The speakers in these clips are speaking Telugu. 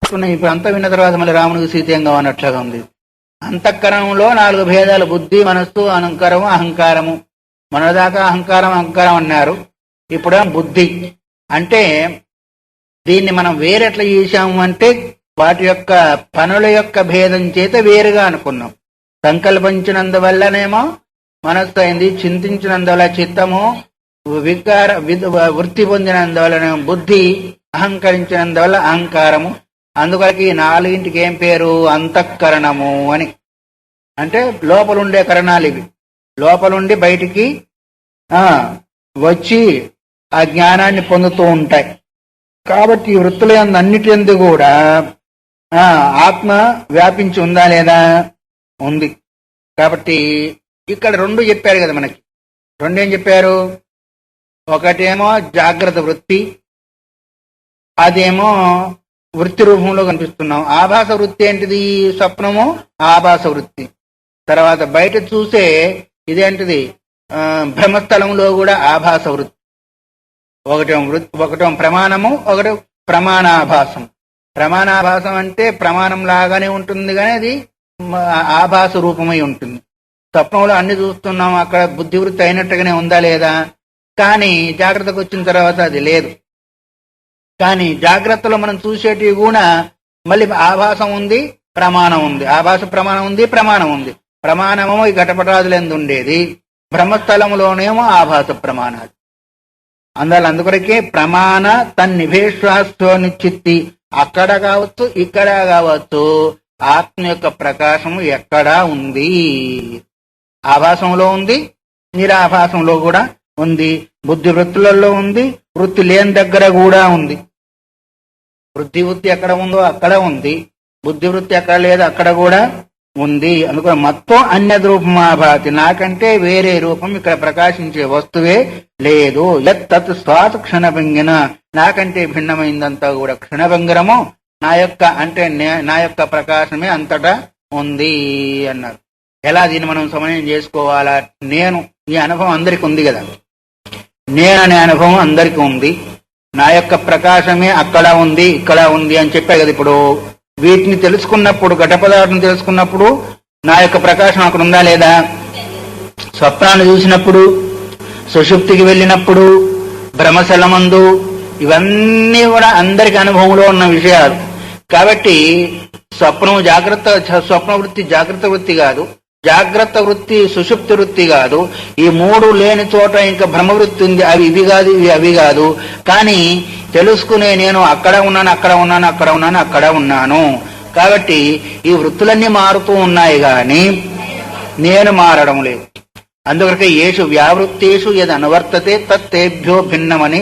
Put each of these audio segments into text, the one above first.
ఇప్పుడు అంతా విన్న తర్వాత మళ్ళీ రామునికి సీత ఏం కావన్నట్లుగా ఉంది. అంతఃకరణంలో 4 భేదాలు: బుద్ధి, మనస్సు, అహంకారము, అహంకారము. మనదాకా అహంకారం అహంకారం అన్నారు. ఇప్పుడు బుద్ధి అంటే దీన్ని మనం వేరెట్లా చేశాము అంటే వాటి యొక్క పనుల యొక్క భేదం చేత వేరుగా అనుకున్నాం. సంకల్పించినందువల్లనేమో మనస్సు అయింది, చింతించినందువల్ల చిత్తము, వృత్తి పొందినందువల్లనేమో బుద్ధి, అహంకరించినందువల్ల అహంకారము. అందువల్ల ఈ 4ంటికి ఏం పేరు? అంతఃకరణము అని. అంటే లోపలుండే కరణాలు ఇవి. లోపలుండి బయటికి వచ్చి ఆ జ్ఞానాన్ని పొందుతూ ఉంటాయి. కాబట్టి ఈ వృత్తుల అన్నిటి యందు కూడా ఆత్మ వ్యాపించి ఉందా లేదా? ఉంది. కాబట్టి ఇక్కడ 2 చెప్పారు కదా మనకి. 2 ఏం చెప్పారు? ఒకటేమో జాగ్రత్త వృత్తి, అదేమో వృత్తి రూపంలో కనిపిస్తున్నాం. ఆభాస వృత్తి ఏంటిది? స్వప్నము ఆభాస వృత్తి. తర్వాత బయట చూసే ఇదేంటిది? బ్రహ్మస్థలంలో కూడా ఆభాస వృత్తి. ఒకటం ప్రమాణము, ఒకటి ప్రమాణాభాసం. ప్రమాణాభాసం అంటే ప్రమాణం లాగానే ఉంటుంది కానీ అది ఆభాస రూపమై ఉంటుంది. స్వప్నంలో అన్ని చూస్తున్నాం, అక్కడ బుద్ధివృత్తి అయినట్టుగానే ఉందా లేదా? కానీ జాగ్రత్తకు వచ్చిన తర్వాత అది లేదు. కానీ జాగ్రత్తలో మనం చూసేటివి కూడా మళ్ళీ ఆభాసం ఉంది, ప్రమాణం ఉంది. ఆభాస ప్రమాణం ఉంది, ప్రమాణం ఉంది. ప్రమాణమేమో ఈ ఘటపటాదులందు ఉండేది, బ్రహ్మస్థలంలోనేమో ఆభాస ప్రమాణాలు. అందుకొరకే ప్రమాణ తన్నిభేశ్వాస్వనిచ్చిత్తి. అక్కడ కావచ్చు, ఇక్కడ కావచ్చు, ఆత్మ యొక్క ప్రకాశము ఎక్కడా ఉంది. ఆభాసంలో ఉంది, నిరాభాసంలో కూడా ఉంది, బుద్ధి వృత్తులలో ఉంది, వృత్తి లేని దగ్గర కూడా ఉంది. వృత్తి ఎక్కడ ఉందో అక్కడ ఉంది, బుద్ధి వృత్తి ఎక్కడ లేదో అక్కడ కూడా ఉంది. అందుకని మొత్తం అన్యద్రూపమాభాతి, నాకంటే వేరే రూపం ఇక్కడ ప్రకాశించే వస్తువే లేదు. యత్ స్వాత క్షణభంగిన, నాకంటే భిన్నమైందంతా కూడా క్షణభంగరము నా యొక్క అంటే నా యొక్క ప్రకాశమే అంతటా ఉంది అన్నారు. ఎలా దీన్ని మనం సమన్వయం చేసుకోవాలా? నేను, ఈ అనుభవం అందరికి ఉంది కదా, నేననే అనుభవం అందరికీ ఉంది. నా యొక్క ప్రకాశమే అక్కడ ఉంది, ఇక్కడ ఉంది అని చెప్పే కదా. ఇప్పుడు వీటిని తెలుసుకున్నప్పుడు, ఘట పదార్థం తెలుసుకున్నప్పుడు నా యొక్క ప్రకాశం అక్కడ ఉందా లేదా? స్వప్నాన్ని చూసినప్పుడు, సుషుప్తికి వెళ్ళినప్పుడు, భ్రమశలమందు, ఇవన్నీ కూడా అందరికి అనుభవంలో ఉన్న విషయాలు. కాబట్టి స్వప్నం స్వప్న వృత్తి జాగ్రత్త వృత్తి కాదు, జాగ్రత్త వృత్తి సుషుప్తి వృత్తి కాదు. ఈ 3 లేని చోట ఇంకా భ్రమవృత్తి ఉంది. అవి ఇవి కాదు, ఇవి అవి కాదు. కానీ తెలుసుకునే నేను అక్కడ ఉన్నాను, అక్కడ ఉన్నాను, అక్కడ ఉన్నాను, అక్కడ ఉన్నాను. కాబట్టి ఈ వృత్తులన్నీ మారుతూ ఉన్నాయి కానీ నేను మారడం లేదు. అందుకొరకే ఏషు వ్యావృత్తేషు యద్ అనువర్తతే తత్తేభ్యో భిన్నమని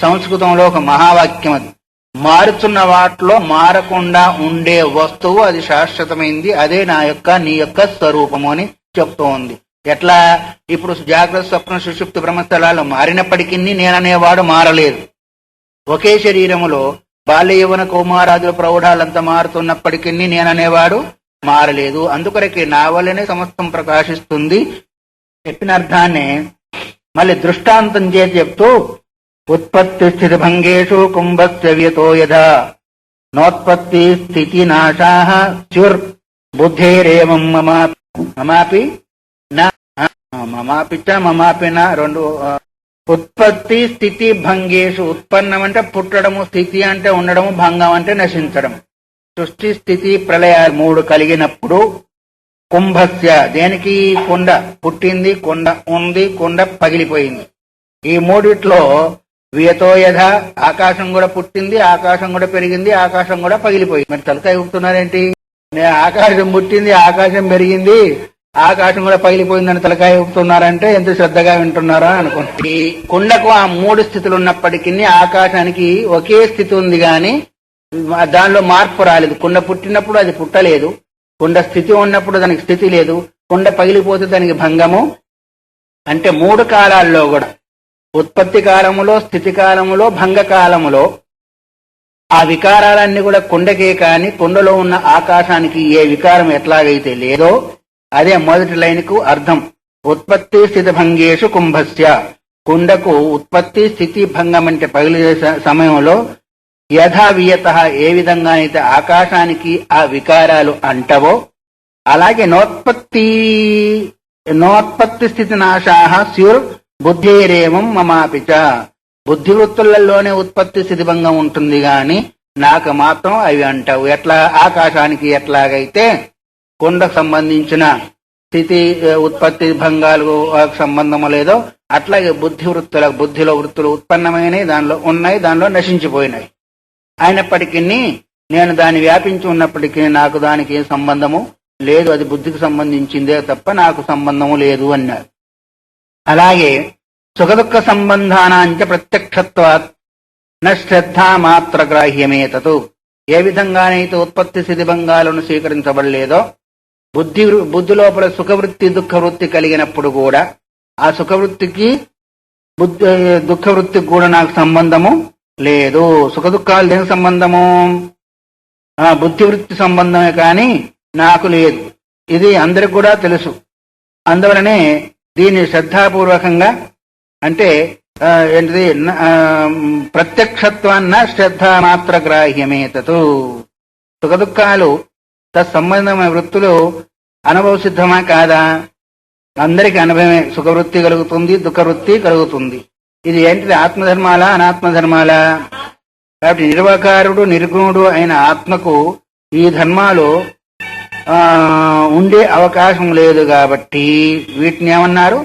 సంస్కృతంలో ఒక మహావాక్యం. అది మారుతున్న వాటిలో మారకుండా ఉండే వస్తువు అది శాశ్వతమైంది, అదే నా యొక్క నీ యొక్క స్వరూపము అని చెప్తూ ఉంది. ఎట్లా? ఇప్పుడు జాగ్రత్త స్వప్న సుషుప్తి బ్రహ్మస్థలాలు మారినప్పటికీ నేననేవాడు మారలేదు. ఒకే శరీరములో బాల్య యవ్వన కౌమారాదుల ప్రౌఢాలంతా మారుతున్నప్పటికీ నేననేవాడు మారలేదు. అందుకొరకే నా వల్లనే సమస్తం ప్రకాశిస్తుంది. చెప్పిన అర్థాన్ని మళ్ళీ దృష్టాంతం చేసి చెప్తూ, ఉత్పత్తి స్థితి భంగేషు కుంభస్య వ్యతో యథా నోత్పత్తి స్థితి నాశాః స్యుర్ బుద్ధేరేవం మమాపి నా 2 ఉత్పత్తి స్థితి భంగేషు. ఉత్పన్నం అంటే పుట్టడము, స్థితి అంటే ఉండడము, భంగం అంటే నశించడం. సృష్టి స్థితి ప్రళయాలు 3 కలిగినప్పుడు కుంభస్య, దేనికి? కొండ పుట్టింది, కొండ ఉంది, కొండ పగిలిపోయింది. ఈ 3 వ్యతో యథ, ఆకాశం కూడా పుట్టింది, ఆకాశం కూడా పెరిగింది, ఆకాశం కూడా పగిలిపోయింది. మరి తలకాయ ఊపుతున్నారేంటి? ఆకాశం పుట్టింది, ఆకాశం పెరిగింది, ఆకాశం కూడా పగిలిపోయిందని తలకాయ ఊపుతున్నారంటే ఎంత శ్రద్ధగా వింటున్నారా అనుకుంటే, ఈ కుండకు ఆ 3 స్థితులు ఉన్నప్పటికీ ఆకాశానికి ఒకే స్థితి ఉంది కానీ దానిలో మార్పు రాలేదు. కుండ పుట్టినప్పుడు అది పుట్టలేదు, కుండ స్థితి ఉన్నప్పుడు దానికి స్థితి లేదు, కుండ పగిలిపోతే దానికి భంగము. అంటే 3 కాలాల్లో కూడా, ఉత్పత్తి కాలములో, స్థితి కాలములో, భంగ కాలములో ఆ వికారాలన్నీ కూడా కుండకే కాని కుండలో ఉన్న ఆకాశానికి ఏ వికారం ఎట్లాగైతే లేదో అదే మొదటి లైన్కు అర్థం. ఉత్పత్తి స్థితి భంగేషు కుంభస్య. కుండకు ఉత్పత్తి స్థితి భంగం అంటే పగిలే సమయంలో యథా వియత ఏ విధంగా అయితే ఆకాశానికి ఆ వికారాలు అంటవో అలాగే నోత్పత్తి స్థితి నాశాహ స్యుర్ బుద్ధిరేవం మమాపిచ బుద్ధివృత్తులలోనే ఉత్పత్తి స్థితిభంగం ఉంటుంది గాని నాకు మాత్రం అవి అంటావు. ఎట్లా ఆకాశానికి ఎట్లాగైతే కొండకు సంబంధించిన స్థితి ఉత్పత్తి భంగాలు సంబంధం లేదో అట్లాగే బుద్ధిలో వృత్తులు ఉత్పన్నమైనవి, దానిలో ఉన్నాయి, దానిలో నశించిపోయినాయి. అయినప్పటికీ నేను దాన్ని వ్యాపించి ఉన్నప్పటికీ నాకు దానికి ఏ సంబంధము లేదు, అది బుద్ధికి సంబంధించిందే తప్ప నాకు సంబంధము లేదు అన్నారు. అలాగే సుఖదుఖ సంబంధానాంచ ప్రత్యక్షత్వాత్ శ్రద్ధా మాత్ర గ్రాహ్యమే తతు ఏ విధంగానైతే ఉత్పత్తి స్థితిభంగాలను స్వీకరించబడలేదో బుద్ధి లోపల సుఖవృత్తి దుఃఖవృత్తి కలిగినప్పుడు కూడా ఆ సుఖవృత్తికి దుఃఖవృత్తికి కూడా నాకు సంబంధము లేదు. సుఖదుఖాలు దేని సంబంధము? బుద్ధివృత్తి సంబంధమే కానీ నాకు లేదు. ఇది అందరికి కూడా తెలుసు. అందువలనే దీన్ని శ్రద్ధాపూర్వకంగా అంటే ఏంటిది ప్రత్యక్షత్వాన్న శ్రద్ధ మాత్ర గ్రాహ్యమే తతు సుఖదుఖాలు తత్సంబంధమైన వృత్తులు అనుభవ సిద్ధమా కాదా? అందరికీ అనుభవమే. సుఖవృత్తి కలుగుతుంది, దుఃఖవృత్తి కలుగుతుంది. ఇది ఏంటిది? ఆత్మధర్మాలా అనాత్మధర్మాలా? కాబట్టి నిర్వకారుడు నిర్గుణుడు అయిన ఆత్మకు ఈ ధర్మాలు ఉండే అవకాశం లేదు. కాబట్టి వీటిని ఏమన్నారు?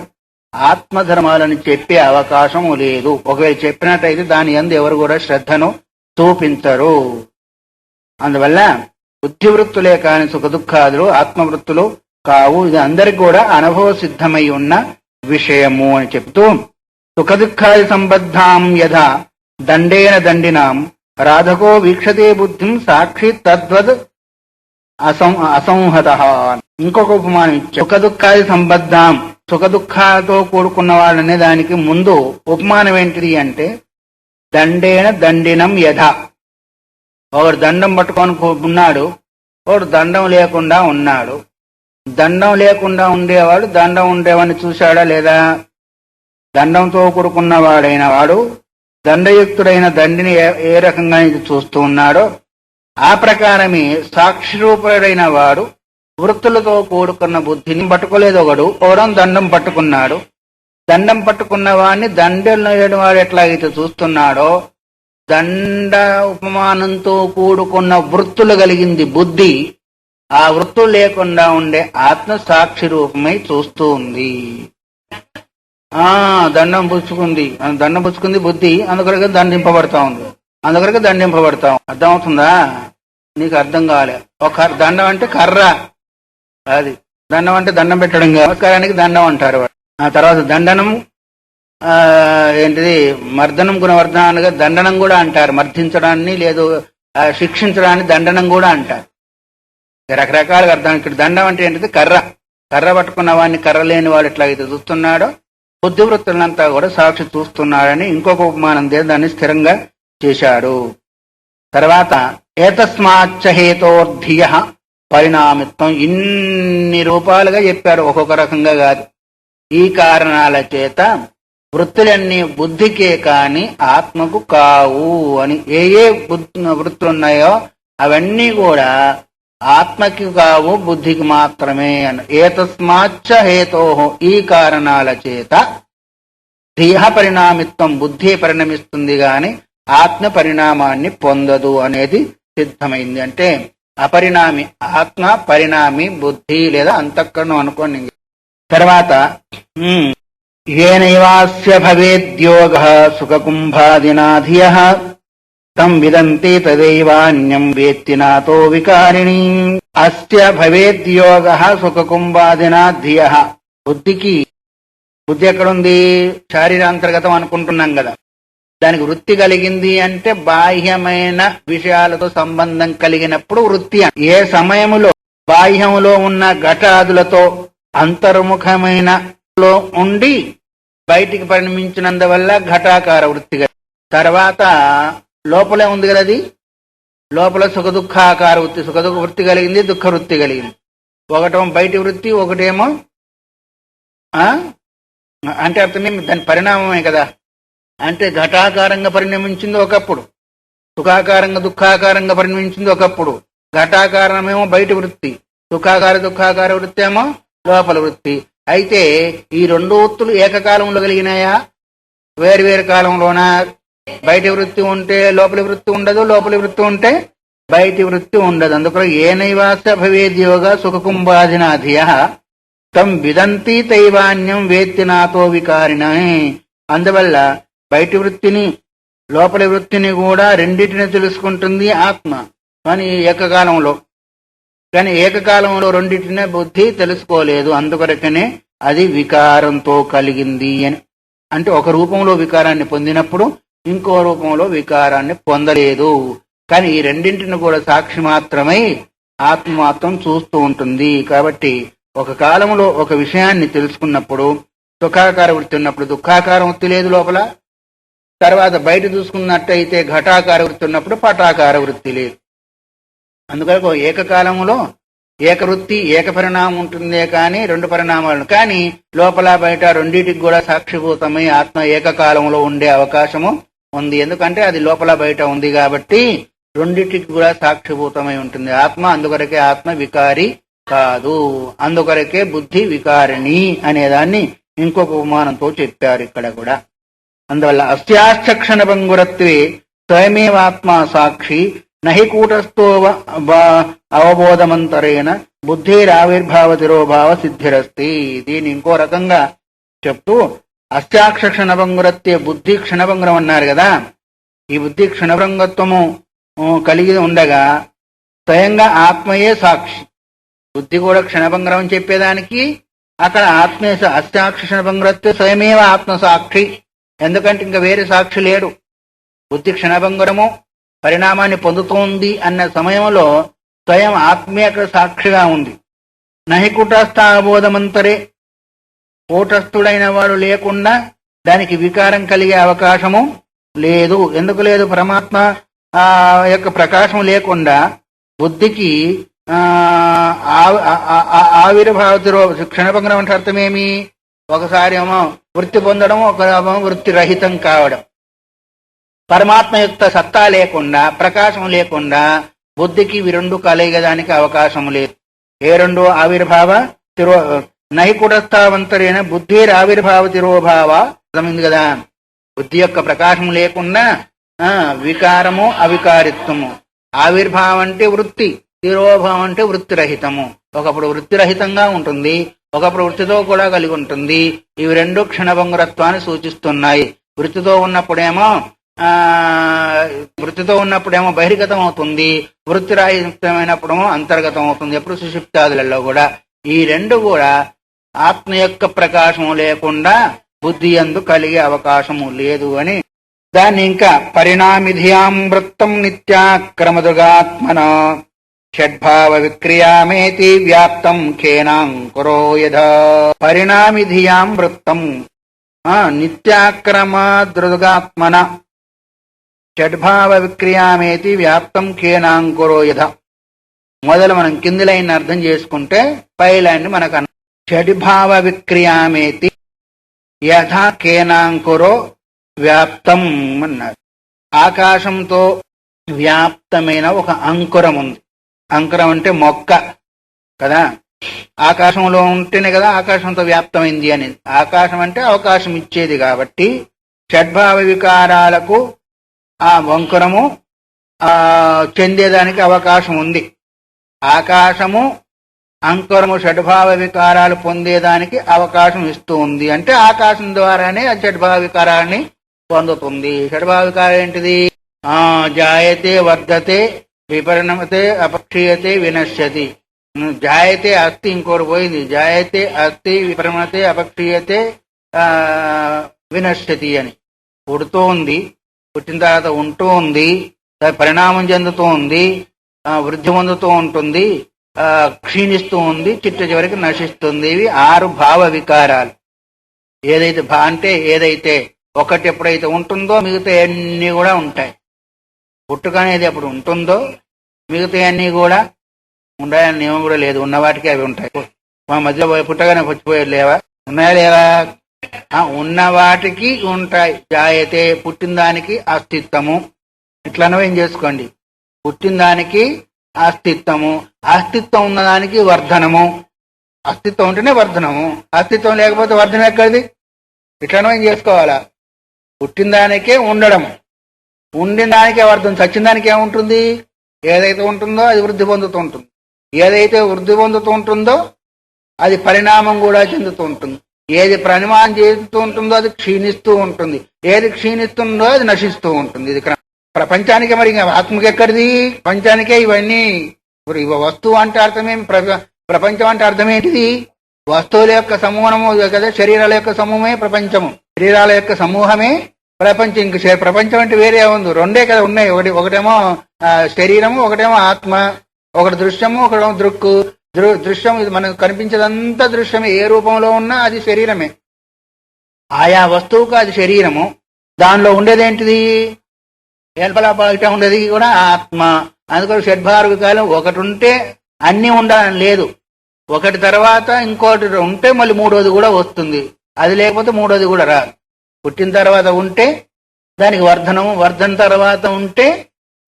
ఆత్మధర్మాలని చెప్పే అవకాశం లేదు. ఒకవేళ చెప్పినట్టయితే దాని యందు ఎవరు కూడా శ్రద్ధను చూపించరు. అందువల్ల బుద్ధివృత్తులే కాని సుఖదుఖాదులు ఆత్మవృత్తులు కావు. ఇది అందరికి కూడా అనుభవ సిద్ధమై ఉన్న విషయము అని చెప్తూ సుఖదుఖాది సంబద్ధాం యథా దండేన దండినాం రాధకో వీక్షతే బుద్ధిం సాక్షి తద్వద్ అసంహత. ఇంకొక ఉపమానం ఇచ్చా. సుఖదుఖాది సంబద్ధాం సుఖదుఖాలతో కూడుకున్న వాళ్ళనే దానికి ముందు ఉపమానం ఏంటిది అంటే దండేన దండినం యథ. ఒకడు దండం పట్టుకొని ఉన్నాడు, ఒకడు దండం లేకుండా ఉన్నాడు. దండం లేకుండా ఉండేవాడు దండం ఉండేవాడిని చూశాడా లేదా? దండంతో కూడుకున్నవాడైన వాడు దండయుక్తుడైన దండిని ఏ రకంగా ఇది చూస్తూ ఉన్నాడో ఆ ప్రకారమే సాక్షిరూపుడైన వాడు వృత్తులతో కూడుకున్న బుద్ధిని పట్టుకోలేదు. ఒకడు దండం పట్టుకున్నాడు. దండం పట్టుకున్న వాడిని దండం లేని వాడు ఎట్లాగైతే చూస్తున్నాడో దండ ఉపమానంతో కూడుకున్న వృత్తులు కలిగింది బుద్ధి, ఆ వృత్తులు లేకుండా ఉండే ఆత్మ సాక్షి రూపమై చూస్తూ ఉంది. దండం పుచ్చుకుంది బుద్ధి, అందుకొరకు దండింపబడతా ఉంది. అర్థమవుతుందా? నీకు అర్థం కాలే. ఒక దండం అంటే కర్ర, అది దండం అంటే దండం పెట్టడం కాదు, నమస్కారానికి దండం అంటారు. ఆ తర్వాత దండనం ఏంటిది మర్దనం గుణవర్ధనాలుగా దండనం కూడా అంటారు. మర్దించడాన్ని లేదు శిక్షించడాన్ని దండనం కూడా అంటారు. రకరకాలుగా అర్థం. ఇక్కడ దండం అంటే ఏంటిది? కర్ర పట్టుకున్న వాడిని కర్ర లేని వాడు ఎట్లాగైతే చూస్తున్నాడో బుద్ధివృత్తులంతా కూడా సాక్షి చూస్తున్నాడని ఇంకొక ఉపమానం దాన్ని స్థిరంగా చేశాడు. తర్వాత ఏతస్మాచ్చ హేతోర్ధియ పరిణామిత్వం, ఇన్ని రూపాలుగా చెప్పారు, ఒక్కొక్క రకంగా కాదు. ఈ కారణాల చేత వృత్తులన్నీ బుద్ధికే కాని ఆత్మకు కావు అని. ఏ వృత్తులున్నాయో అవన్నీ కూడా ఆత్మకి కావు, బుద్ధికి మాత్రమే అని. ఏతస్మాచ్చ హేతో, ఈ కారణాల చేత ధియ పరిణామిత్వం, బుద్ధి పరిణమిస్తుంది గాని ఆత్మ పరిణామాన్ని పొందదు అనేది సిద్ధమైంది. అంటే అపరిణామి ఆత్మ, పరిణామి బుద్ధి లేదా అంతఃకరణం అనుకోండి. తర్వాత ఏనైవాస్య భవేద్యోగ సుఖకుంభాదినాధియః తం విదంతి తదైవాన్యం వేత్తి నాతో వికారిణి. అస్య భవేద్యోగ సుఖకుంభాదినాధియః. బుద్ధి ఎక్కడుంది? శారీరాంతర్గతం అనుకుంటున్నాం కదా. దానికి వృత్తి కలిగింది అంటే బాహ్యమైన విషయాలతో సంబంధం కలిగినప్పుడు వృత్తి. ఏ సమయములో బాహ్యములో ఉన్న ఘటాదులతో అంతర్ముఖమైన ఉండి బయటికి పరిణమించినందువల్ల ఘటాకార వృత్తి. తర్వాత లోపలే ఉంది కదా, అది లోపల సుఖదుఖాకార వృత్తి. సుఖదుఖ వృత్తి కలిగింది, దుఃఖ వృత్తి కలిగింది. ఒకటేమో బయటి వృత్తి, ఒకటేమో అంటే అర్థమే దాని పరిణామమే కదా. అంటే ఘటాకారంగా పరిణమించింది ఒకప్పుడు, సుఖాకారంగా దుఃఖాకారంగా పరిణమించింది ఒకప్పుడు. ఘటాకారమేమో బయట వృత్తి, దుఃఖాకార వృత్తి ఏమో లోపల వృత్తి. అయితే ఈ రెండు వృత్తులు ఏకకాలంలో కలిగినాయా, వేరు కాలంలోనా? బయటి వృత్తి ఉంటే లోపలి వృత్తి ఉండదు, లోపలి వృత్తి ఉంటే బయటి వృత్తి ఉండదు. అందుకని ఏనైవాస భవేద్యోగ సుఖకుంభాదినాధియ తం విదంతి తైవాన్యం వేత్తి నాతో వికారిణ. అందువల్ల బయటి వృత్తిని లోపలి వృత్తిని కూడా రెండింటిని తెలుసుకుంటుంది ఆత్మ, కానీ ఏకకాలంలో రెండింటినే బుద్ధి తెలుసుకోలేదు. అందుకొరకనే అది వికారంతో కలిగింది అని. అంటే ఒక రూపంలో వికారాన్ని పొందినప్పుడు ఇంకో రూపంలో వికారాన్ని పొందలేదు. కానీ ఈ రెండింటిని కూడా సాక్షి మాత్రమై ఆత్మ మాత్రం చూస్తూ ఉంటుంది. కాబట్టి ఒక కాలంలో ఒక విషయాన్ని తెలుసుకున్నప్పుడు సుఖాకార వృత్తి ఉన్నప్పుడు దుఃఖాకార వృత్తి లేదు లోపల. తర్వాత బయట చూసుకున్నట్టయితే ఘటాకార వృత్తి ఉన్నప్పుడు పటాకార వృత్తి లేదు. అందుకని ఏకకాలంలో ఏకవృత్తి ఏక పరిణామం ఉంటుందే కానీ రెండు పరిణామాలు. కానీ లోపల బయట రెండింటికి కూడా సాక్షిభూతమై ఆత్మ ఏకకాలంలో ఉండే అవకాశము ఉంది. ఎందుకంటే అది లోపల బయట ఉంది కాబట్టి రెండింటికి కూడా సాక్షిభూతమై ఉంటుంది ఆత్మ. అందుకొరకే ఆత్మ వికారి కాదు, అందుకొరకే బుద్ధి వికారిణి అనేదాన్ని ఇంకొక ఉపమానంతో చెప్పారు ఇక్కడ కూడా. అందువల్ల అస్యాక్షణ భంగురత్వే స్వయమేవాత్మ సాక్షి నహి కూటస్థో అవబోధమంతరేణ బుద్ధిరావిర్భావ తిరోభావ సిద్ధిరస్తి. దీన్ని ఇంకో రకంగా చెప్తూ అస్యాక్ష క్షణభంగురత్వే బుద్ధి క్షణభంగురం అన్నారు కదా. ఈ బుద్ధి క్షణభంగత్వము కలిగి ఉండగా స్వయంగా ఆత్మయే సాక్షి. బుద్ధి కూడా క్షణభంగరం అని చెప్పేదానికి అక్కడ ఆత్మే అస్యాక్ష క్షణభంగురత్వే స్వయమేవ ఆత్మ సాక్షి. ఎందుకంటే ఇంకా వేరే సాక్షి లేడు. బుద్ధి క్షణభంగురము పరిణామాన్ని పొందుతోంది అన్న సమయంలో స్వయం ఆత్మే అక్కడ సాక్షిగా ఉంది. నహి కూటస్థ అవబోధమంతరే, కూటస్థుడైన వాడు లేకుండా దానికి వికారం కలిగే అవకాశము లేదు. ఎందుకు లేదు? పరమాత్మ యొక్క ప్రకాశం లేకుండా బుద్ధికి ఆవిర్భావతిరో క్షణభంగం అంటే అర్థమేమి? ఒకసారి ఏమో వృత్తి పొందడం, ఒకరేమో వృత్తి రహితం కావడం. పరమాత్మ యొక్క సత్తా లేకుండా ప్రకాశం లేకుండా బుద్ధికి ఇవి రెండు కలగడానికి అవకాశం లేదు. ఏ రెండు? ఆవిర్భావ తిరో నైకుటస్థావంతరైన బుద్ధి ఆవిర్భావ తిరోభావ అర్థమైంది కదా. బుద్ధి యొక్క ప్రకాశం లేకుండా వికారము అవికారిత్వము. ఆవిర్భావం అంటే వృత్తి, తిరోభావం అంటే వృత్తిరహితము. ఒకప్పుడు వృత్తిరహితంగా ఉంటుంది, ఒకప్పుడు వృత్తితో కూడా కలిగి ఉంటుంది. ఇవి రెండు క్షణభంగురత్వాన్ని సూచిస్తున్నాయి. వృత్తితో ఉన్నప్పుడేమో బహిర్గతం అవుతుంది, వృత్తిరాహితమైనప్పుడేమో అంతర్గతం అవుతుంది. ఎప్పుడు సుషుప్తాదులలో కూడా ఈ రెండు కూడా ఆత్మ యొక్క ప్రకాశం లేకుండా బుద్ధి యందు కలిగే అవకాశము లేదు అని దాన్ని ఇంకా పరిణామిధియాం వృత్తం నిత్యాక్రమదుగాత్మన షడ్భావ విక్రియామేతి వ్యాప్తం ఖేనాంకురో యథా. పరిణామిధియాం వృత్తం నిత్యాక్రమదృగాత్మన షడ్భావ విక్రియామేతి వ్యాప్తం ఖేనాంకురో యథ. మొదలు మనం కింది లైన్ అర్థం చేసుకుంటే పై లైన్ మనకు షడ్భావ విక్రియామేతి యథ ఖేనాంకురో వ్యాప్తం అన్నారు. ఆకాశంతో వ్యాప్తమైన ఒక అంకురం ఉంది. అంకురం అంటే మొక్క కదా. ఆకాశంలో ఉంటేనే కదా ఆకాశంతో వ్యాప్తమైంది అనేది. ఆకాశం అంటే అవకాశం ఇచ్చేది కాబట్టి షడ్భావ వికారాలకు ఆ అంకురము చెందేదానికి అవకాశం ఉంది. ఆకాశము అంకురము షడ్భావ వికారాలు పొందేదానికి అవకాశం ఇస్తూ ఉంది. అంటే ఆకాశం ద్వారానే ఆ షడ్భావ వికారాన్ని పొందుతుంది. షడ్భావ వికారం ఏంటిది? జాయతే వర్ధతే విపరిణమతే అపక్షీయతే వినశ్యతి. జాయతే అస్థి, ఇంకోటి పోయింది. జాయతే అస్థి విపరిణమతే అపక్షీయతే వినశ్యతి అని. పుడుతూ ఉంది, పుట్టిన తర్వాత ఉంటూ ఉంది, పరిణామం చెందుతూ ఉంది, వృద్ధి పొందుతూ ఉంటుంది, క్షీణిస్తూ ఉంది, చిట్ట చివరికి నశిస్తుంది. ఇవి 6 భావ వికారాలు. ఏదైతే అంటే ఏదైతే ఒకటి ఎప్పుడైతే ఉంటుందో మిగతా అన్నీ కూడా ఉంటాయి. పుట్టుక అనేది ఎప్పుడు ఉంటుందో మిగతా అన్నీ కూడా ఉంటాయని నియమం కూడా లేదు. ఉన్న వాటికి అవి ఉంటాయి. మా మధ్యలో పుట్టగానే వచ్చిపోయేది లేవా? ఉన్నాయా లేవా? ఉన్న వాటికి ఉంటాయి. జాయతే పుట్టిన దానికి అస్తిత్వము, ఇట్లా అన్వయం చేసుకోండి. పుట్టిన దానికి అస్తిత్వము, అస్తిత్వం ఉన్నదానికి వర్ధనము. అస్తిత్వం ఉంటేనే వర్ధనము, అస్తిత్వం లేకపోతే వర్ధనం ఎక్కడిది? ఇట్లా అన్వయం చేసుకోవాలా. పుట్టిన దానికే ఉండడం, ఉండిన దానికే వర్ధనం. చచ్చిన దానికి ఏముంటుంది? ఏదైతే ఉంటుందో అది వృద్ధి పొందుతూ ఉంటుంది. ఏదైతే వృద్ధి పొందుతూ ఉంటుందో అది పరిణామం కూడా చెందుతూ ఉంటుంది. ఏది పరిణామం చేస్తూ ఉంటుందో అది క్షీణిస్తూ ఉంటుంది. ఏది క్షీణిస్తుందో అది నశిస్తూ ఉంటుంది. ఇది ప్రపంచానికి మరి ఆత్మకి ఎక్కడిది? ప్రపంచానికే ఇవన్నీ. వస్తువు అంటే అర్థమేమి? ప్రపంచం అంటే అర్థం ఏంటిది? వస్తువుల యొక్క సమూహము కదా, శరీరాల యొక్క సమూహమే ప్రపంచము. శరీరాల యొక్క సమూహమే ప్రపంచం. ఇంక ప్రపంచం అంటే వేరే ఉంది, రెండే కదా ఉన్నాయి. ఒకటేమో శరీరము, ఒకటేమో ఆత్మ. ఒకటి దృశ్యము, ఒకటేమో దృక్కు. దృశ్యం ఇది మనకు కనిపించేదంతా దృశ్యమే. ఏ రూపంలో ఉన్నా అది శరీరమే. ఆయా వస్తువుకు అది శరీరము. దానిలో ఉండేదేంటిది? ఏల్పలా బయట ఉండేది కూడా ఆత్మ. అందుకని షడ్భార్వికాలం ఒకటి ఉంటే అన్నీ ఉండాలని లేదు. ఒకటి తర్వాత ఇంకోటి ఉంటే మళ్ళీ మూడోది కూడా వస్తుంది. అది లేకపోతే మూడోది కూడా రాదు. పుట్టిన తర్వాత ఉంటే దానికి వర్ధనము, వర్ధన తర్వాత ఉంటే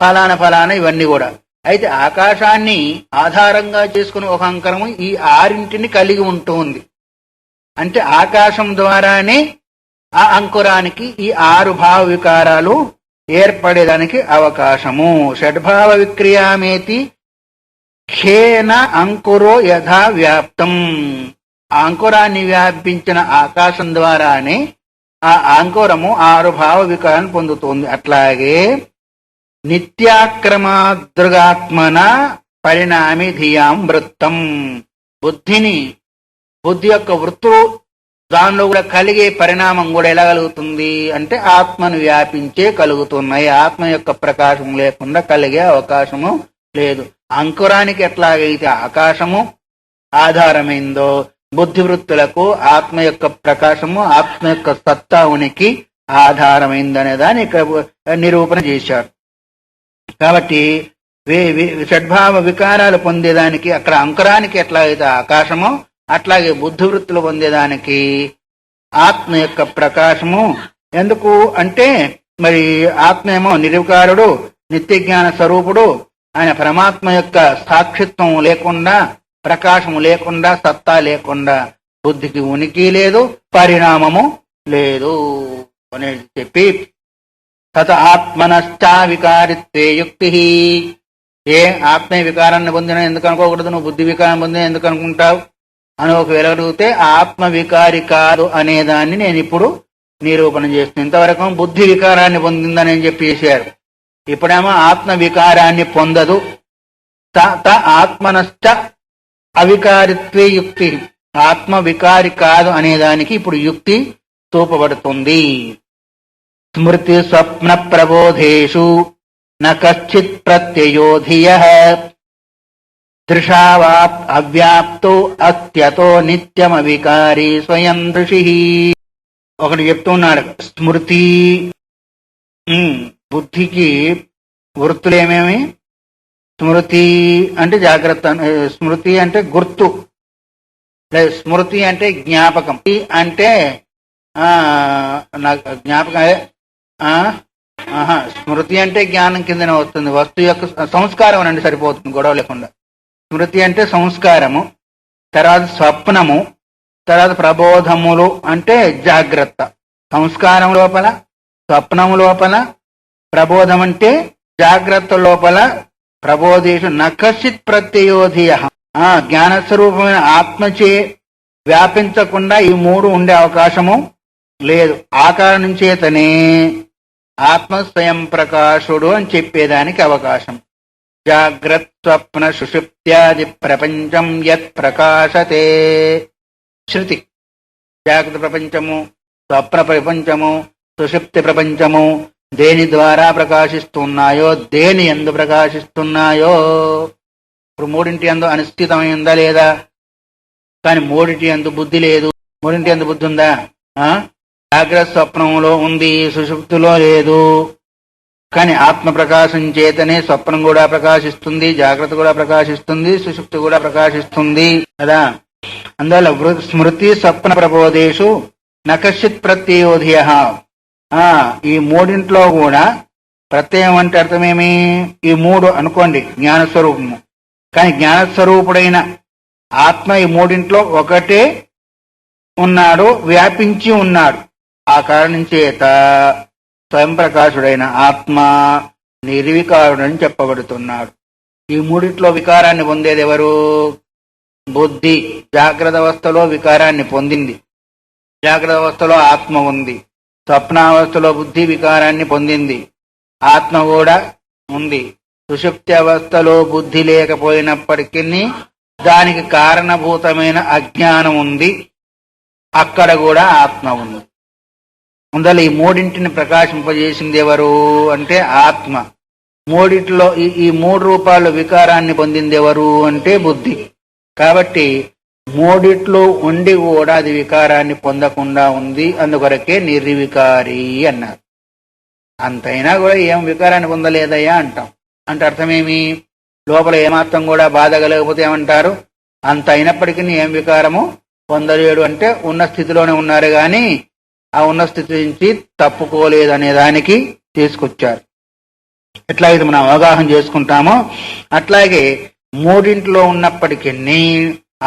ఫలానా ఇవన్నీ కూడా. అయితే ఆకాశాన్ని ఆధారంగా చేసుకుని ఒక అంకరము ఈ ఆరింటిని కలిగి ఉంటూ ఉంది. అంటే ఆకాశం ద్వారానే ఆ అంకురానికి ఈ 6 భావ వికారాలు ఏర్పడేదానికి అవకాశము. షడ్భావ విక్రియామేతి ఖేన అంకురో యథా వ్యాప్తం. ఆ అంకురాన్ని వ్యాపించిన ఆకాశం ద్వారానే ఆ అంకురము 6 భావ వికారాన్ని పొందుతుంది. అట్లాగే నిత్యాక్రమాదృగాత్మన పరిణామి ధియాం వృత్తం. బుద్ధి యొక్క వృత్తులు దానిలో కూడా కలిగే పరిణామం కూడా ఎలా కలుగుతుంది అంటే ఆత్మను వ్యాపించే కలుగుతున్నాయి. ఆత్మ యొక్క ప్రకాశం లేకుండా కలిగే అవకాశము లేదు. అంకురానికి ఎట్లాగైతే ఆకాశము ఆధారమైందో బుద్ధి వృత్తులకు ఆత్మ యొక్క ప్రకాశము, ఆత్మ యొక్క సత్తా ఉనికి ఆధారమైందనే దాన్ని ఇక్కడ నిరూపణ చేశారు. కాబట్టి షడ్భావ వికారాలు పొందేదానికి అక్కడ అంకురానికి ఎట్లాగైతే ఆకాశమో అట్లాగే బుద్ధి వృత్తులు పొందేదానికి ఆత్మ యొక్క ప్రకాశము. ఎందుకు అంటే మరి ఆత్మ ఏమో నిర్వికారుడు, నిత్యజ్ఞాన స్వరూపుడు. ఆయన పరమాత్మ యొక్క సాక్షిత్వం లేకుండా, ప్రకాశము లేకుండా, సత్తా లేకుండా బుద్ధికి ఉనికి లేదు, పరిణామము లేదు అనేది చెప్పి తత ఆత్మనశ్చా వికారిత్వే యుక్తి. ఏ ఆత్మ వికారాన్ని పొందిన ఎందుకు అనుకోకూడదు? నువ్వు బుద్ధి వికారం పొందిన ఎందుకు అనుకుంటావు అని ఒకవేళ అడిగితే ఆత్మ వికారి కాదు అనేదాన్ని నేను ఇప్పుడు నిరూపణ చేస్తున్నాను. ఇంతవరకు బుద్ధి వికారాన్ని పొందిందని చెప్పేశారు. ఇప్పుడేమో ఆత్మ వికారాన్ని పొందదు. ఆత్మనశ్చ అవికారిత్వే యుక్తి. ఆత్మ వికారి కాదు అనేదానికి ఇప్పుడు యుక్తి చూపబడుతుంది. స్మృతి స్వప్న ప్రబోధేషు న కశ్చిత్ ప్రత్యయో ధియః దృశావాప్ అవ్యాప్తో అత్యతో నిత్యమవికారి స్వయం దృషి. ఒకటి చెప్తున్నాడు, స్మృతి బుద్ధికి వృత్తులేమేమి? స్మృతి అంటే జాగ్రత్త, స్మృతి అంటే గుర్తు, స్మృతి అంటే జ్ఞాపకం, అంటే జ్ఞాపకం. స్మృతి అంటే జ్ఞానం కిందనే వస్తుంది. వస్తువు యొక్క సంస్కారం అనండి సరిపోతుంది గొడవ లేకుండా. స్మృతి అంటే సంస్కారము, తర్వాత స్వప్నము, తర్వాత ప్రబోధములు అంటే జాగ్రత్త. సంస్కారం లోపల, స్వప్నము లోపల, ప్రబోధం అంటే జాగ్రత్త లోపల. ప్రబోధేషు నకశ్చిత్ ప్రత్యయోధియ. జ్ఞానస్వరూపమైన ఆత్మచే వ్యాపించకుండా ఈ 3 ఉండే అవకాశము లేదు. ఆ కారణం చేతనే ఆత్మ స్వయం ప్రకాశుడు అని చెప్పేదానికి అవకాశం. జాగ్రత్త స్వప్న సుషుప్త్యాది ప్రపంచం యత్ ప్రకాశతే. శృతి జాగ్రత్త ప్రపంచము, స్వప్న ప్రపంచము, సుషుప్తి ప్రపంచము దేని ద్వారా ప్రకాశిస్తున్నాయో, దేని యందు ప్రకాశిస్తున్నాయో. ఇప్పుడు 3 యందు అనిశ్చితమైందా లేదా? కానీ 3 యందు బుద్ధి లేదు. 3 యందు బుద్ధి ఉందా? జాగ్రత్త స్వప్నంలో ఉంది, సుషుప్తిలో లేదు. కానీ ఆత్మ ప్రకాశం చేతనే స్వప్నం కూడా ప్రకాశిస్తుంది, జాగ్రత్త కూడా ప్రకాశిస్తుంది, సుషుప్తి కూడా ప్రకాశిస్తుంది కదా. అందువల్ల స్మృతి స్వప్న ప్రబోధేషు నకశ్చిత్ ప్రత్యయోధియ. ఈ 3 కూడా ప్రత్యయం అంటే అర్థమేమి? ఈ మూడు అనుకోండి జ్ఞానస్వరూపము. కానీ జ్ఞానస్వరూపుడైన ఆత్మ ఈ మూడింట్లో ఒకటే ఉన్నాడు, వ్యాపించి ఉన్నాడు. ఆ కారణం చేత స్వయం ప్రకాశుడైన ఆత్మ నిర్వికారుడని చెప్పబడుతున్నాడు. ఈ మూడిట్లో వికారాన్ని పొందేది ఎవరు? బుద్ధి. జాగ్రత్త అవస్థలో వికారాన్ని పొందింది. జాగ్రత్త అవస్థలో ఆత్మ ఉంది. స్వప్నావస్థలో బుద్ధి వికారాన్ని పొందింది, ఆత్మ కూడా ఉంది. సుషుప్తి అవస్థలో బుద్ధి లేకపోయినప్పటికీ దానికి కారణభూతమైన అజ్ఞానం ఉంది, అక్కడ కూడా ఆత్మ ఉంది. అందువల్ల ఈ మూడింటిని ప్రకాశింపజేసింది ఎవరు అంటే ఆత్మ. మూడిట్లో ఈ మూడు రూపాల్లో వికారాన్ని పొందింది ఎవరు అంటే బుద్ధి. కాబట్టి మూడిట్లో ఉండి కూడా అది వికారాన్ని పొందకుండా ఉంది, అందుకొరకే నిర్వికారి అన్నారు. అంతైనా కూడా ఏం వికారాన్ని పొందలేదయ్యా అంటాం. అంటే అర్థమేమి? లోపల ఏమాత్రం కూడా బాధ కలగకపోతే ఏమంటారు? అంత అయినప్పటికీ ఏం వికారము పొందలేడు అంటే ఉన్న స్థితిలోనే ఉన్నారు కానీ ఆ ఉన్న స్థితి నుంచి తప్పుకోలేదు అనే దానికి తీసుకొచ్చారు. ఎట్లాగైతే మనం అవగాహన చేసుకుంటామో అట్లాగే మూడింట్లో ఉన్నప్పటికీ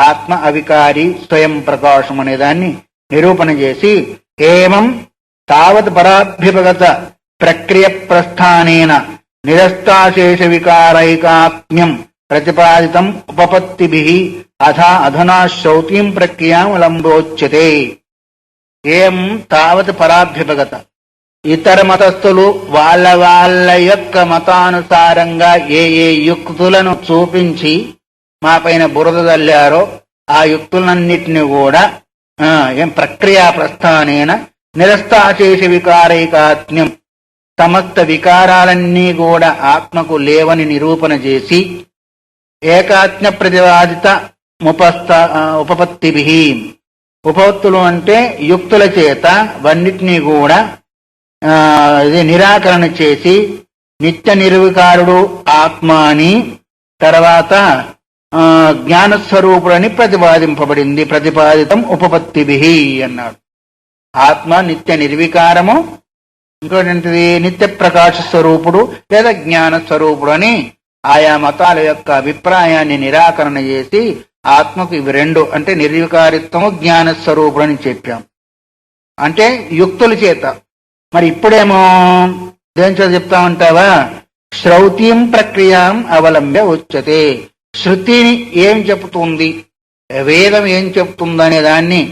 ఆత్మ అవికారి స్వయం ప్రకాశం అనే దాన్ని నిరూపణ చేసి ఏమం తావత్ పరాభ్యుపగత ప్రక్రియ ప్రస్థానేన నిరస్తాశేష వికారైకాత్మ్యం ప్రతిపాదితం ఉపపత్తిభిః అధునా శ్రౌతీం ప్రక్రియాం లంబోచ్యతే. ఏం తావత్ పరాభ్యుపగత, ఇతర మతస్థులు వాళ్ళ యొక్క మతానుసారంగా ఏ యుక్తులను చూపించి మా పైన బురద చల్లారో ఆ యుక్తులన్నిటిని కూడా ఏం ప్రక్రియా ప్రస్థానేన నిరస్తాశేష వికారైకాత్మ్యం, సమస్త వికారాలన్నీ కూడా ఆత్మకు లేవని నిరూపణ చేసి ఏకాత్మ్య ప్రతిపాదిత ఉపపత్తిభిః, ఉపపత్తులు అంటే యుక్తుల చేత వన్నిటినీ కూడా నిరాకరణ చేసి నిత్య నిర్వికారుడు ఆత్మ అని, తర్వాత జ్ఞానస్వరూపుడని ప్రతిపాదింపబడింది. ప్రతిపాదితం ఉపపత్తిభిః అన్నాడు. ఆత్మ నిత్య నిర్వికారము, ఇంకోటి నిత్య ప్రకాశ స్వరూపుడు లేదా జ్ఞాన స్వరూపుడు అని ఆయా మతాల యొక్క అభిప్రాయాన్ని నిరాకరణ చేసి ఆత్మకు ఇవి రెండు అంటే నిర్వికారిత్వము జ్ఞానస్వరూపుడు అని చెప్పాం. అంటే యుక్తుల చేత. మరి ఇప్పుడేమో దేని చేత చెప్తా ఉంటావా? శ్రౌతీం ప్రక్రియాం అవలంబ్య ఉచ్యతే. శృతిని ఏం చెప్తుంది, వేదం ఏం చెప్తుందనే దాన్ని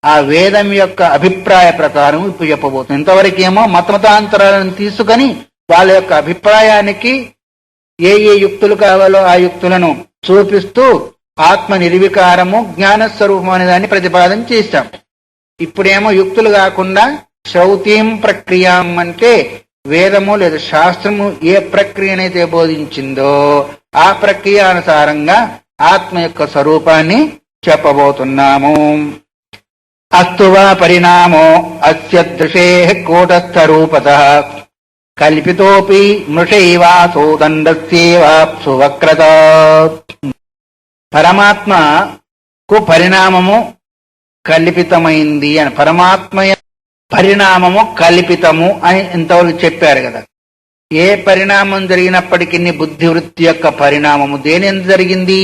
ఆ వేదం యొక్క అభిప్రాయ ప్రకారం ఇప్పుడు చెప్పబోతుంది. ఇంతవరకేమో మతమతాంతరాలను తీసుకొని వాళ్ళ యొక్క అభిప్రాయానికి ఏ యుక్తులు కావాలో ఆ యుక్తులను చూపిస్తూ ఆత్మ నిర్వికారము జ్ఞానస్వరూపం అనే దాన్ని ప్రతిపాదన చేశాం. ఇప్పుడేమో యుక్తులు కాకుండా శ్రౌతీం ప్రక్రియాం అంటే వేదము లేదా శాస్త్రము ఏ ప్రక్రియనైతే బోధించిందో ఆ ప్రక్రియ అనుసారంగా ఆత్మ యొక్క స్వరూపాన్ని చెప్పబోతున్నాము. అస్తు వా పరిణామో అస్య దృశేః కూటస్థరూపతః కల్పితోపి మృషైవాసో దండస్యేవాప్సు వక్రత. పరమాత్మకు పరిణామము కల్పితమైంది అని, పరమాత్మ పరిణామము కల్పితము అని ఇంతవరకు చెప్పారు కదా. ఏ పరిణామం జరిగినప్పటికీ బుద్ధివృత్తి యొక్క పరిణామము దేని ఎందు జరిగింది?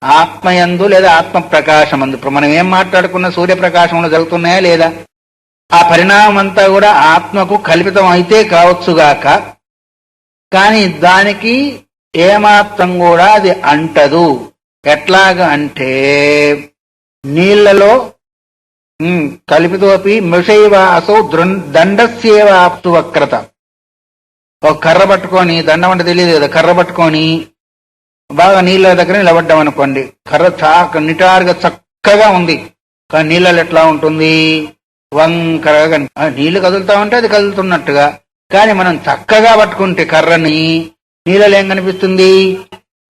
ఆత్మయందు లేదా ఆత్మ ప్రకాశమందు. ఇప్పుడు మనం ఏం మాట్లాడుకున్న సూర్యప్రకాశంలో జరుగుతున్నాయా లేదా? ఆ పరిణామం అంతా కూడా ఆత్మకు కల్పితం అయితే కావచ్చుగాక, కానీ దానికి ఏమాత్రం కూడా అది అంటదు. ఎట్లాగా అంటే నీళ్లలో కల్పితోపి మృషైవాసో దండస్యేవాప్సు వక్రత. ఒక కర్ర పట్టుకొని, దండం అంటే తెలియదు కదా, కర్ర పట్టుకొని బాగా నీళ్ళ దగ్గర నిలబడ్డాం అనుకోండి, కర్ర నిటారుగా చక్కగా ఉంది, కానీ నీళ్ళలో ఎట్లా ఉంటుంది? వంకరగా. నీళ్లు కదులుతా ఉంటే అది కదులుతున్నట్టుగా, కానీ మనం చక్కగా పట్టుకుంటే కర్రని నీళ్ళలో ఏం కనిపిస్తుంది?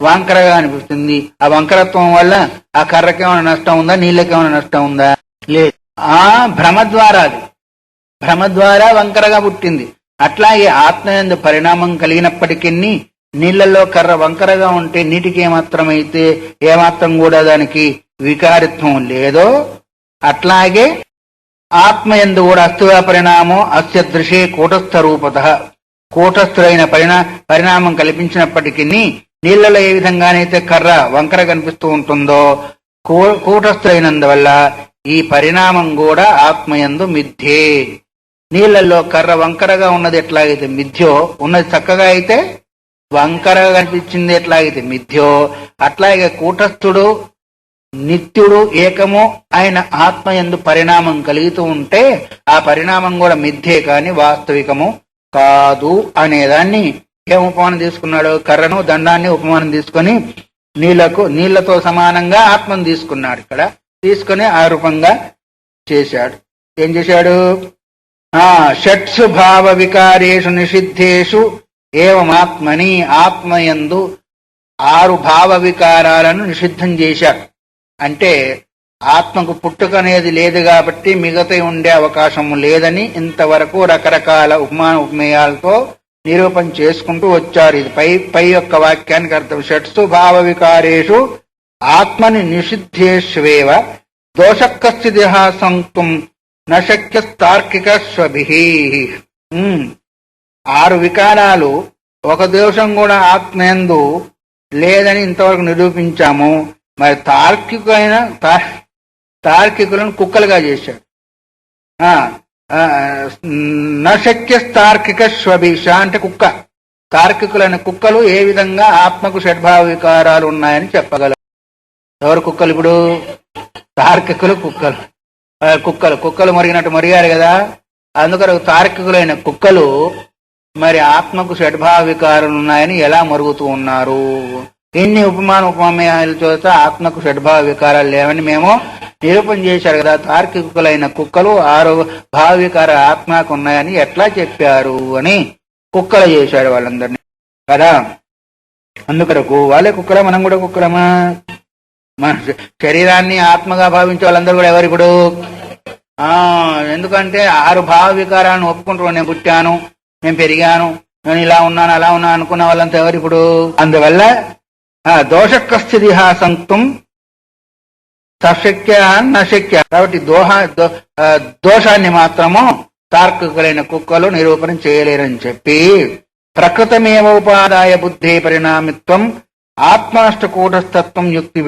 వంకరగా అనిపిస్తుంది. ఆ వంకరత్వం వల్ల ఆ కర్రకి ఏమైనా నష్టం ఉందా? నీళ్ళకి ఏమైనా నష్టం ఉందా? లేదు. ఆ భ్రమ ద్వారా, అది భ్రమ ద్వారా వంకరగా పుట్టింది. అట్లాగే ఆత్మయందు పరిణామం కలిగినప్పటికీ నీళ్లలో కర్ర వంకరగా ఉంటే నీటికి ఏమాత్రం కూడా దానికి వికారిత్వం లేదో అట్లాగే ఆత్మయందు కూడా అస్తుగా పరిణామం అస్య దృశే కూటస్థ రూపతః కూటస్థులైన పరిణామం కల్పించినప్పటికీ నీళ్లలో ఏ విధంగానైతే కర్ర వంకర కనిపిస్తూ ఉంటుందో కూటస్థులైనందువల్ల ఈ పరిణామం కూడా ఆత్మయందు మిథ్యే. నీళ్లలో కర్ర వంకరగా ఉన్నది ఎట్లాగైతే మిథ్యో, ఉన్నది చక్కగా అయితే వంకరగా కనిపించింది ఎట్లాగైతే మిథ్యో, అట్లాగే కూటస్థుడు నిత్యుడు ఏకము ఆయన ఆత్మయందు పరిణామం కలుగుతూ ఉంటే ఆ పరిణామం కూడా మిథ్యే కాని వాస్తవికము కాదు అనేదాన్ని ఏం ఉపమానం తీసుకున్నాడు? కర్రను దండాన్ని ఉపమానం తీసుకొని నీళ్లతో సమానంగా ఆత్మను తీసుకున్నాడు. ఇక్కడ తీసుకొని ఆ రూపంగా చేశాడు. ఏం చేశాడు? షట్సు భావ వికారేషు నిషిద్ధేషు ఏవమాత్మని, ఆత్మయందు 6 భావ వికారాలను నిషిద్ధం చేశాడు. అంటే ఆత్మకు పుట్టుక అనేది లేదు కాబట్టి మిగతా ఉండే అవకాశం లేదని ఇంతవరకు రకరకాల ఉపమేయాలతో నిరూపణ చేసుకుంటూ వచ్చారు. ఇది పై యొక్క వాక్యానికి అర్థం. షట్సు భావ వికారేషు ఆత్మని నిషిద్ధేష్వేవ దోషకస్థితి సంతుం నశక్య తార్కిక స్వభి. 6 వికారాలు, ఒక దోషం కూడా ఆత్మయందు లేదని ఇంతవరకు నిరూపించాము. మరి తార్కికులను కుక్కలుగా చేశాడు. నశక్య తార్కిక స్వభిష అంటే కుక్క. తార్కికులైన కుక్కలు ఏ విధంగా ఆత్మకు షడ్భావ వికారాలు ఉన్నాయని చెప్పగలరు? ఎవరు కుక్కలు? ఇప్పుడు తార్కికులు కుక్కలు మరిగినట్టు మరిగారు కదా, అందుకని తార్కికులైన కుక్కలు మరి ఆత్మకు షడ్భావ వికారాలు ఉన్నాయని ఎలా మరుగుతూ ఉన్నారు? ఎన్ని ఉపమేయాల చేత ఆత్మకు షడ్భావ వికారాలు లేవని మేము నిరూపణ చేశారు కదా. తార్కికులైన కుక్కలు 6 భావ వికార ఆత్మకు ఉన్నాయని ఎట్లా చెప్పారు అని కుక్కలు చేశాడు వాళ్ళందరినీ కదా. అందుకొరకు వాళ్ళే కుక్కలా, మనం కూడా కుక్కలమా? మన శరీరాన్ని ఆత్మగా భావించే వాళ్ళందరూ కూడా ఎవరు ఇప్పుడు? ఎందుకంటే 6 భావ వికారాలను ఒప్పుకుంటారు. నేను పుట్టాను, నేను పెరిగాను, నేను ఇలా ఉన్నాను అలా ఉన్నాను అనుకున్న వాళ్ళంతా ఎవరు ఇప్పుడు? అందువల్ల దోషకస్థితి సంతుం సశక్య నశక్య. కాబట్టి దోషాన్ని మాత్రము తార్కికులైన కుక్కలు నిరూపణ చేయలేరని చెప్పి ప్రకృతమేవ ఉపాదాయ బుద్ధి పరిణామిత్వం ఆత్మనష్ట కూటస్థత్వం యుక్తి